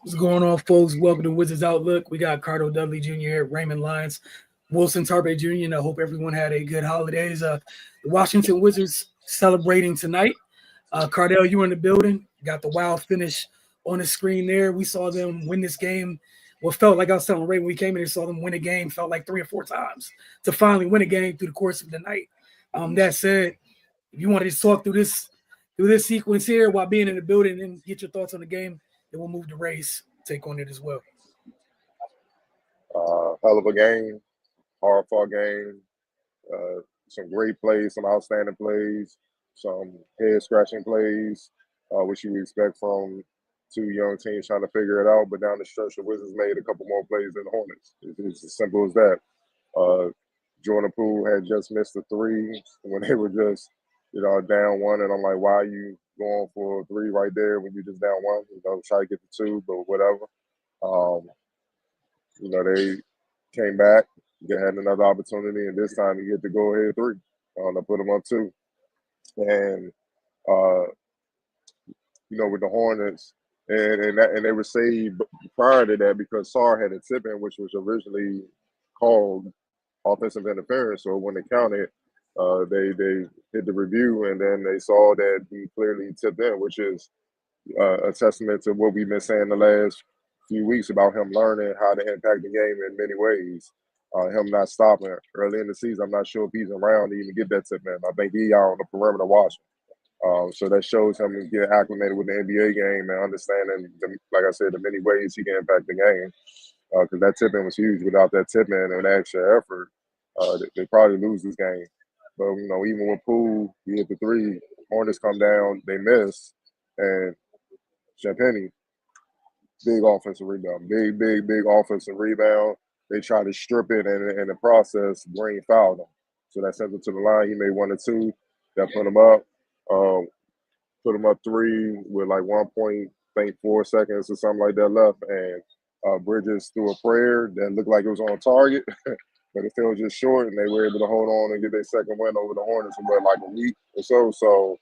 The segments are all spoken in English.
What's going on, folks? Welcome to Wizards Outlook. We got Cardo Dudley Jr. here, Raymond Lyons, Wilson Tarpe Jr. And I hope everyone had a good holidays. The Washington Wizards celebrating tonight. Cardell, you were in the building. Got the wild finish on the screen there. We saw them win this game. What felt like I was telling Ray when we came in and saw them win a game, felt like 3 or 4 times to finally win a game through the course of the night. That said, if you want to just talk through this sequence here while being in the building and get your thoughts on the game, then we'll move to Ray's take on it as well. Hell of a game, hard fought game. Some great plays, some outstanding plays, some head scratching plays, which you would expect from two young teams trying to figure it out. But down the stretch, the Wizards made a couple more plays than the Hornets. It's as simple as that. Jordan Poole had just missed a three when they were just, down one, and I'm like, why are you going for a three right there when you're just down one? Try to get the two, but whatever. They came back, they had another opportunity, and this time you get the go ahead three. To put them up two. And with the Hornets, and they were saved prior to that because Sarr had a tip in, which was originally called offensive interference. So when it counted, they did the review, and then they saw that he clearly tipped in, which is a testament to what we've been saying the last few weeks about him learning how to impact the game in many ways. Him not stopping early in the season. I'm not sure if he's around to even get that tip in. I think he's out on the perimeter watching. So that shows him to get acclimated with the NBA game and understanding, like I said, the many ways he can impact the game. Because that tip in was huge. Without that tip in and extra effort, they probably lose this game. But even with Poole, he hit the three. Hornets come down, they miss, and Champagnie, big offensive rebound, big offensive rebound. They try to strip it, and in the process, Green fouled him. So that sent him to the line. He made 1 or 2. That put him up. Put him up three with like 1.4 seconds or something like that left. And Bridges threw a prayer that looked like it was on target, but it fell just short, and they were able to hold on and get their second win over the Hornets in like a week or so. So,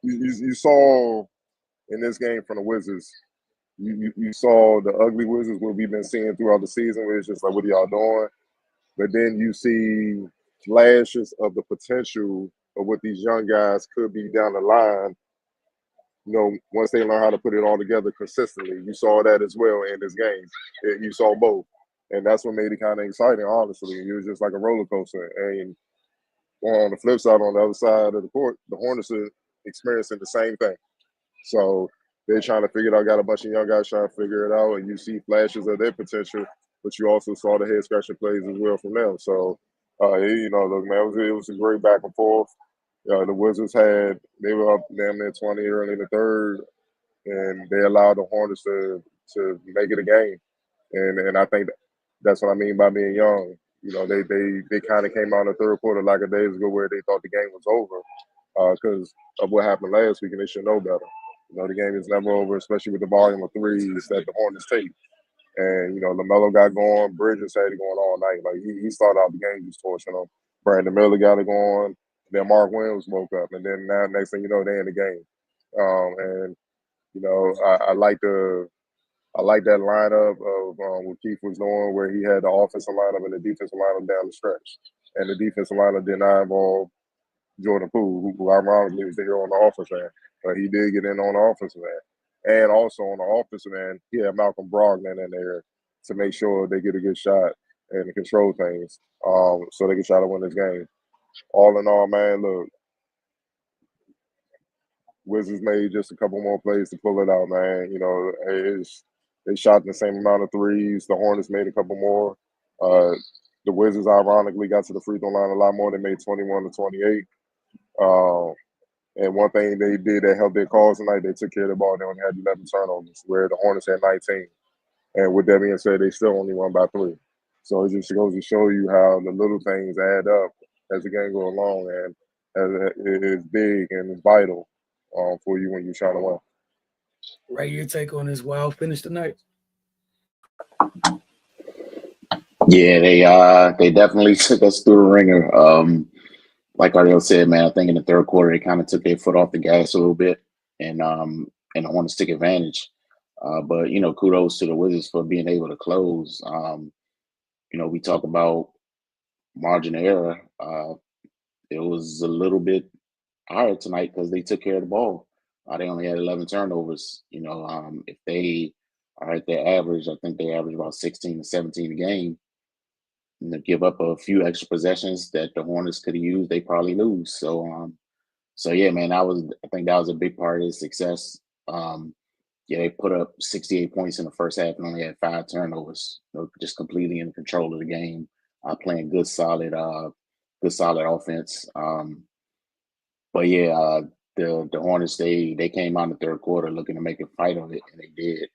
you saw in this game from the Wizards, you saw the ugly Wizards, what we've been seeing throughout the season, where it's just like, what are y'all doing? But then you see flashes of the potential of what these young guys could be down the line, once they learn how to put it all together consistently. You saw that as well in this game. You saw both. And that's what made it kind of exciting, honestly. It was just like a roller coaster. And on the flip side, on the other side of the court, the Hornets are experiencing the same thing. So they're trying to figure it out. Got a bunch of young guys trying to figure it out, and you see flashes of their potential, but you also saw the head scratching plays as well from them. So, look, man, it was a great back and forth. The Wizards they were up damn near 20 early in the third, and they allowed the Hornets to make it a game. And I think that's what I mean by being young. They kind of came out in the third quarter like a days ago where they thought the game was over because of what happened last week, and they should know better. The game is never over, especially with the volume of threes that the Hornets take. And, LaMelo got going. Bridges had it going all night. Like, he started out the game just torching them. Brandon Miller got it going. Then Mark Williams woke up. And then now, next thing you know, they're in the game. I like that lineup of what Keith was doing, where he had the offensive lineup and the defensive lineup down the stretch. And the defensive lineup did not involve Jordan Poole, who ironically was the hero on the offensive end. But he did get in on the offensive end. And also on the offensive end, he had Malcolm Brogdon in there to make sure they get a good shot and control things so they can try to win this game. All in all, man, look, Wizards made just a couple more plays to pull it out, man. They shot the same amount of threes. The Hornets made a couple more. The Wizards, ironically, got to the free throw line a lot more. They made 21 to 28. And one thing they did that helped their cause tonight, they took care of the ball. They only had 11 turnovers, where the Hornets had 19. And with that being said, they still only won by 3. So it just goes to show you how the little things add up as the game goes along, and it is big and it's vital for you when you're trying to win. Ray, your take on this wild finish tonight? Yeah, they definitely took us through the ringer. Like Ardell said, man, I think in the third quarter they kind of took their foot off the gas a little bit, and and the Hornets took advantage. But kudos to the Wizards for being able to close. We talk about margin of error. It was a little bit higher tonight because they took care of the ball. They only had 11 turnovers. If they are at their average, I think they average about 16 to 17 a game. And to give up a few extra possessions that the Hornets could have used, they probably lose. So yeah, man, I think that was a big part of the success. Yeah, they put up 68 points in the first half and only had 5 turnovers. Just completely in control of the game, playing good, solid offense. But yeah, the Hornets they came out in the third quarter looking to make a fight of it, and they did.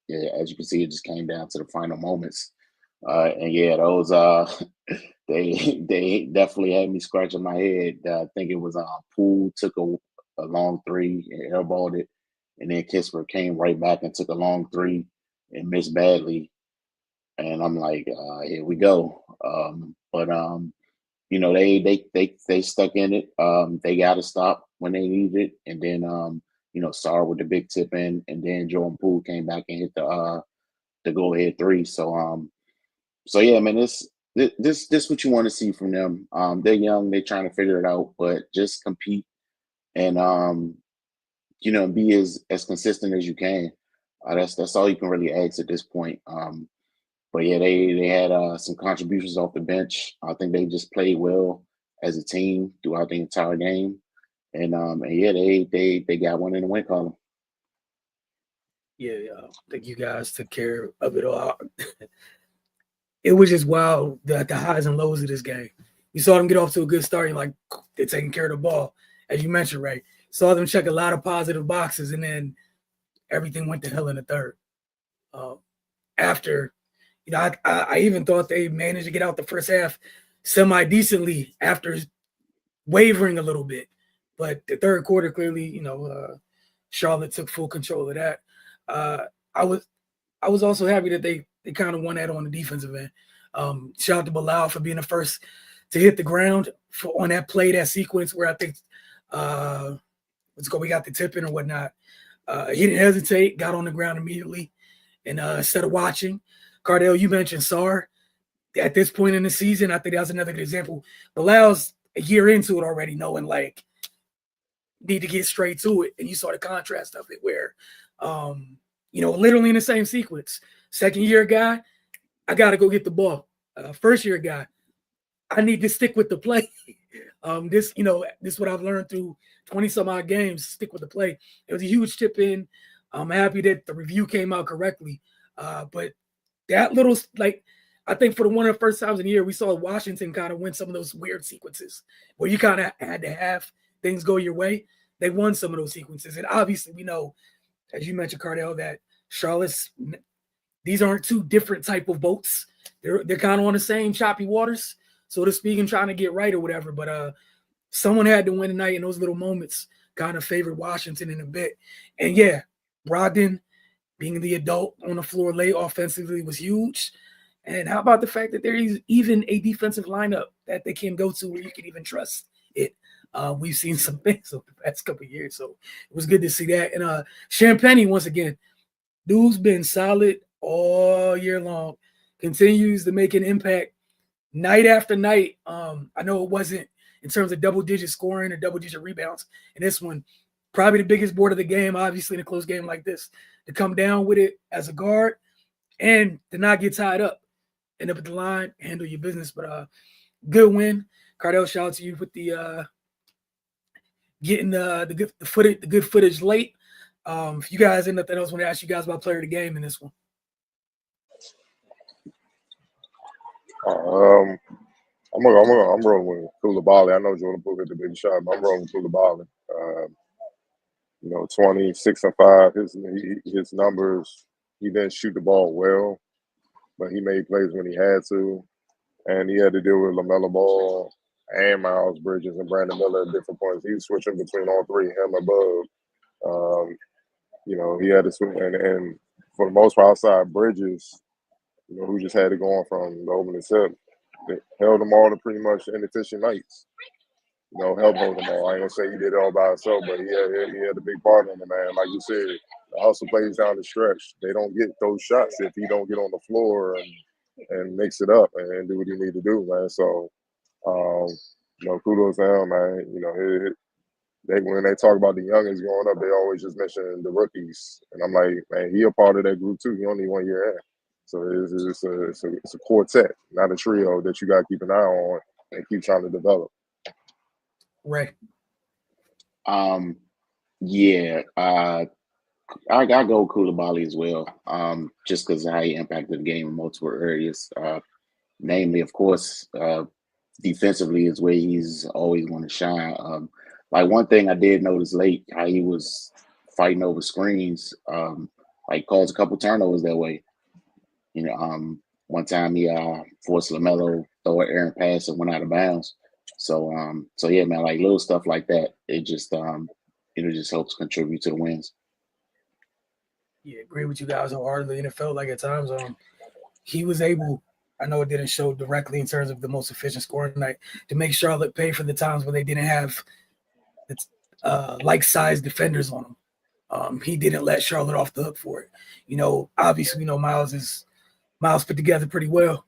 Yeah, as you can see, it just came down to the final moments. And yeah, those they definitely had me scratching my head. I think it was Poole took a long three and airballed it, and then Kispert came right back and took a long three and missed badly. And I'm like, here we go. But they stuck in it. They got to stop when they needed it, and then Sarr with the big tip in, and then Jordan Poole came back and hit the go ahead three. So yeah, man, this what you want to see from them. They're young, they're trying to figure it out, but just compete and be as consistent as you can. That's all you can really ask at this point. But yeah, they had some contributions off the bench. I think they just played well as a team throughout the entire game, and yeah, they got one in the win column. Yeah, I think you guys took care of it all. It was just wild, the highs and lows of this game. You saw them get off to a good start. You're like, they're taking care of the ball, as you mentioned, right? Saw them check a lot of positive boxes, and then everything went to hell in the third. After, I even thought they managed to get out the first half semi-decently after wavering a little bit. But the third quarter, clearly, Charlotte took full control of that. I was also happy that they kind of won that on the defensive end. Shout out to Bilal for being the first to hit the ground on that play, that sequence where I think we got the tip in or whatnot. He didn't hesitate, got on the ground immediately, and instead of watching. Cardell, you mentioned Sarr. At this point in the season, I think that's another good example. Bilal's a year into it already, knowing like need to get straight to it, and you saw the contrast of it where, literally in the same sequence. Second year guy, I got to go get the ball. First year guy, I need to stick with the play. This is what I've learned through 20 some odd games. Stick with the play. It was a huge tip in. I'm happy that the review came out correctly. But that little, I think for one of the first times in the year, we saw Washington kind of win some of those weird sequences where you kind of had to have things go your way. They won some of those sequences. And obviously we know, as you mentioned, Cardell, that Charlotte's, these aren't two different type of boats. They're kind of on the same choppy waters, so to speak, and trying to get right or whatever. But someone had to win tonight, and those little moments kind of favored Washington in a bit. And yeah, Brogdon being the adult on the floor late offensively was huge. And how about the fact that there is even a defensive lineup that they can go to where you can even trust it? We've seen some things over the past couple of years, so it was good to see that. And Champagne, once again, dude's been solid all year long, continues to make an impact night after night. I know it wasn't in terms of double-digit scoring or double-digit rebounds in this one. Probably the biggest board of the game, obviously, in a close game like this, to come down with it as a guard and to not get tied up. End up at the line, handle your business. But good win. Cardell, shout out to you with the getting the good footage late. If you guys end up, I was want to ask you guys about player of the game in this one. I'm rolling with Koulibaly. I know Jordan Poole hit the big shot, but I'm rolling with Koulibaly. 26 and 5. His numbers. He didn't shoot the ball well, but he made plays when he had to, and he had to deal with LaMelo Ball and Miles Bridges and Brandon Miller at different points. He was switching between all three, him and Bub. He had to switch, and for the most part, outside Bridges, who just had it going from the opening tip, they held them all to pretty much inefficient nights. help hold them all. I ain't gonna say he did it all by himself, but he had a big part in it, man. Like you said, the hustle plays down the stretch. They don't get those shots if he don't get on the floor and mix it up and do what he need to do, man. So, kudos to him, man. When they talk about the youngins growing up, they always just mention the rookies, and I'm like, man, he a part of that group too. He only 1 year in, so it's a quartet, not a trio that you got to keep an eye on and keep trying to develop. Right. Yeah. I go Koulibaly as well. Just because of how he impacted the game in multiple areas. Namely, of course, defensively is where he's always going to shine. Like one thing I did notice late, how he was fighting over screens, like caused a couple turnovers that way. One time he forced LaMelo throw an errant pass and went out of bounds. So yeah, man, like little stuff like that, it just just helps contribute to the wins. Yeah, agree with you guys wholeheartedly. And it felt like at times he was able, I know it didn't show directly in terms of the most efficient scoring night, to make Charlotte pay for the times when they didn't have like-sized defenders on them. He didn't let Charlotte off the hook for it. Obviously, Miles put together pretty well.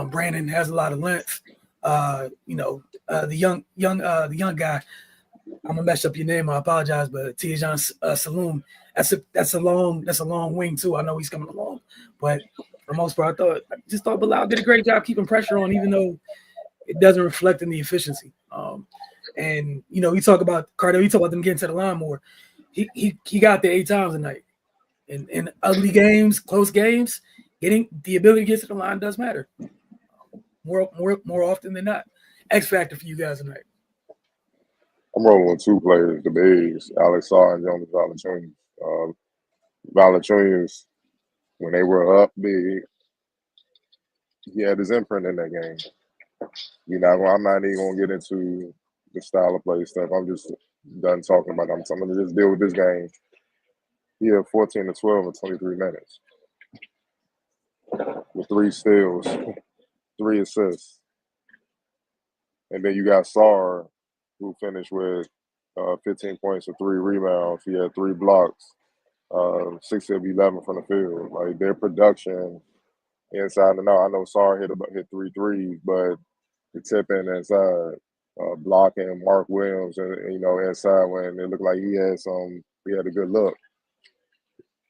Brandon has a lot of length. The young guy, I'm gonna mess up your name. I apologize, but Tijan Saloon. That's a long wing too. I know he's coming along, but for the most part, I just thought Bilal did a great job keeping pressure on, even though it doesn't reflect in the efficiency. And you talk about Cardo, you talk about them getting to the line more. He got there 8 times a night. In ugly games, close games, getting the ability to get to the line does matter. More often than not. X factor for you guys tonight. I'm rolling with 2 players, the bigs, Alex Sarr and Jonas Valanciunas. Valanciunas, when they were up big, he had his imprint in that game. I'm not even gonna get into the style of play stuff. I'm just done talking about them. So I'm gonna just deal with this game. He had 14 to 12 in 23 minutes with 3 steals, 3 assists, and then you got Sarr, who finished with 15 points and 3 rebounds. He had 3 blocks, 6 of 11 from the field. Like their production inside and out. I know Sarr hit 3 threes, but the tip in inside, blocking Mark Williams and inside when it looked like he had a good look.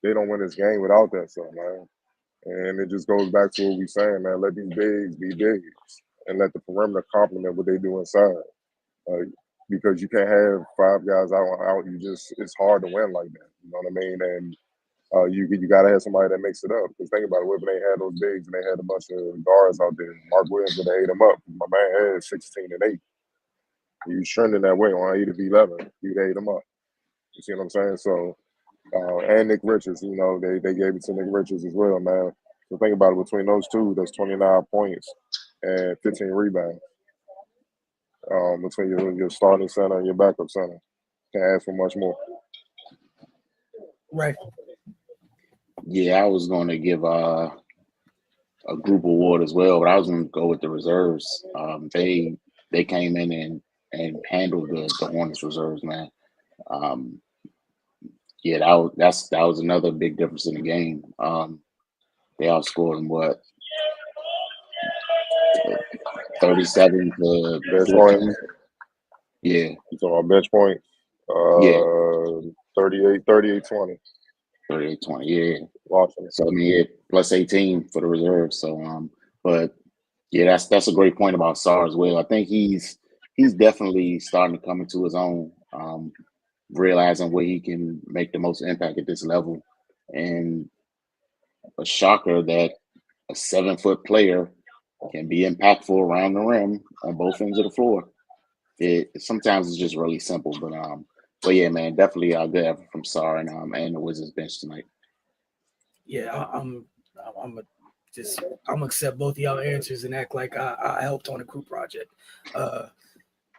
They don't win this game without that stuff, man. And it just goes back to what we saying, man. Let these bigs be bigs and let the perimeter complement what they do inside. Because you can't have 5 guys out. It's hard to win like that. You know what I mean? And you got to have somebody that makes it up. Because think about it, if they had those bigs and they had a bunch of guards out there, Mark Williams would have ate them up. My man had 16 and 8. He was trending that way on 8 of 11. He'd ate them up. You see what I'm saying? So, and Nick Richards, they gave it to Nick Richards as well, man. So think about it. Between those two, that's 29 points and 15 rebounds. Between your starting center and your backup center. Can't ask for much more. Right. Yeah, I was going to give a group award as well, but I was going to go with the reserves. They came in and handled the Hornets reserves, man. Yeah, that was another big difference in the game. They outscored them 37 to bench points. Yeah. You talking about bench points? Yeah. 38-20. 38-20, yeah. Washington. So I mean, plus 18 for the reserve. So but yeah, that's a great point about Sarr as well. I think he's definitely starting to come into his own, realizing where he can make the most impact at this level. And a shocker that a 7-foot player can be impactful around the rim on both ends of the floor. Sometimes it's just really simple, but yeah, man, definitely a good effort from Sarr and the Wizards bench tonight. Yeah, I'm gonna accept both of y'all answers and act like I helped on a group project.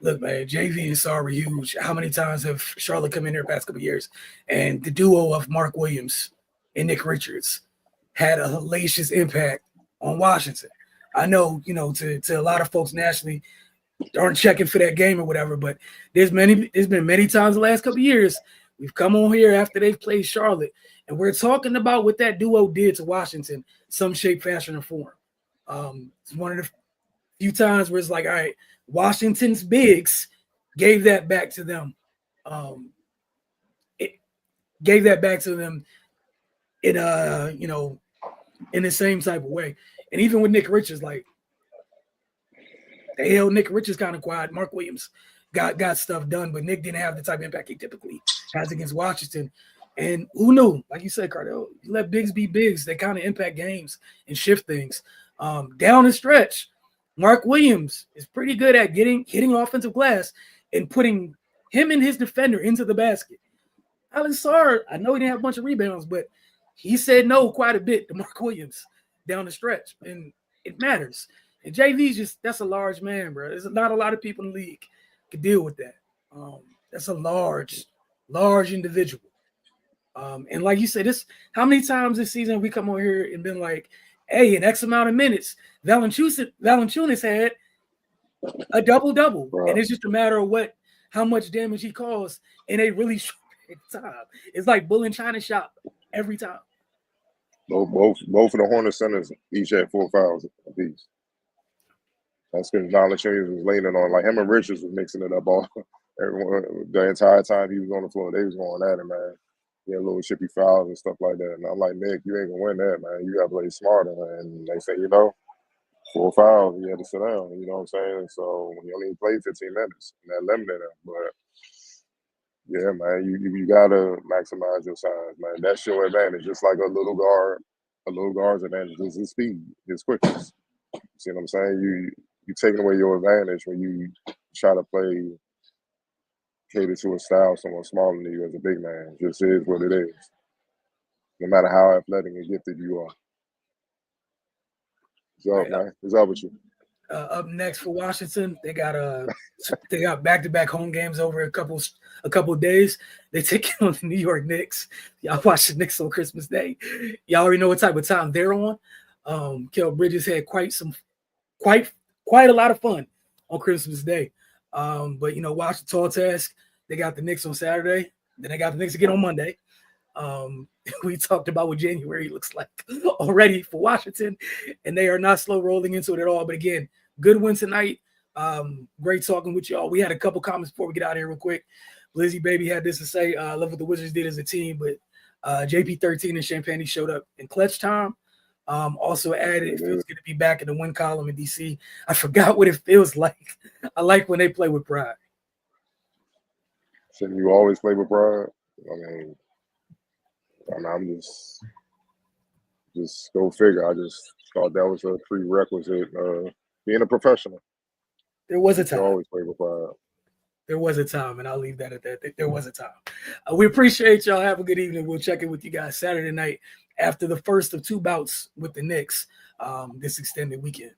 Look, man, JV and Sarr were huge. How many times have Charlotte come in here the past couple of years? And the duo of Mark Williams and Nick Richards had a hellacious impact on Washington. I know, to a lot of folks nationally, aren't checking for that game or whatever. But there's been many times the last couple of years we've come on here after they've played Charlotte, and we're talking about what that duo did to Washington, some shape, fashion, or form. It's one of the few times where it's like, all right, Washington's bigs gave that back to them. It gave that back to them in in the same type of way. And even with Nick Richards, like they held Nick Richards kind of quiet. Mark Williams got stuff done, but Nick didn't have the type of impact he typically has against Washington. And who knew? Like you said, Cardell, you let bigs be bigs. They kind of impact games and shift things. Down the stretch, Mark Williams is pretty good at hitting offensive glass and putting him and his defender into the basket. Alex Sarr, I know he didn't have a bunch of rebounds, but he said no quite a bit to Mark Williams down the stretch, and it matters. And JV's that's a large man, bro. There's not a lot of people in the league can deal with that. That's a large individual. And like you said, how many times this season we come over here and been like, hey, in X amount of minutes, Valanciunas had a double-double. Right. And it's just a matter of how much damage he caused in a really short time. It's like bull in China shop every time. Both of the Hornet centers each had 4 fouls apiece. That's because Valanciunas was leaning on, like him and Richards was mixing it up all the entire time he was on the floor. They was going at it, man. He had little chippy fouls and stuff like that. And I'm like, Nick, you ain't gonna win that, man. You gotta play smarter. And they say, 4 fouls, you had to sit down. You know what I'm saying? So you only play 15 minutes, and that limited him. But yeah, man, you gotta maximize your size, man. That's your advantage. Just like a little guard's advantage is his speed, his quickness. See what I'm saying? You taking away your advantage when you try to play cater to a style someone smaller than you as a big man. It just is what it is. No matter how athletic and gifted you are. What's up, man? What's up with you? Up next for Washington, they got back-to-back home games over a couple of days. They take on the New York Knicks. Y'all watch the Knicks on Christmas Day. Y'all already know what type of time they're on. Kel Bridges had quite a lot of fun on Christmas Day. But watch the tall task. They got the Knicks on Saturday. Then they got the Knicks again on Monday. We talked about what January looks like already for Washington, and they are not slow rolling into it at all. But again, good win tonight. Great talking with y'all. We had a couple comments before we get out of here real quick. Lizzie Baby had this to say. I love what the Wizards did as a team, but JP13 and Champagne showed up in clutch time. Also added, it feels good to be back in the win column in DC. I forgot what it feels like. I like when they play with pride. Shouldn't you always play with pride? I'm just go figure. I just thought that was a prerequisite. Being a professional. There was a time. You always play with pride. There was a time, and I'll leave that at that. There was a time. We appreciate y'all. Have a good evening. We'll check in with you guys Saturday night after the first of 2 bouts with the Knicks this extended weekend.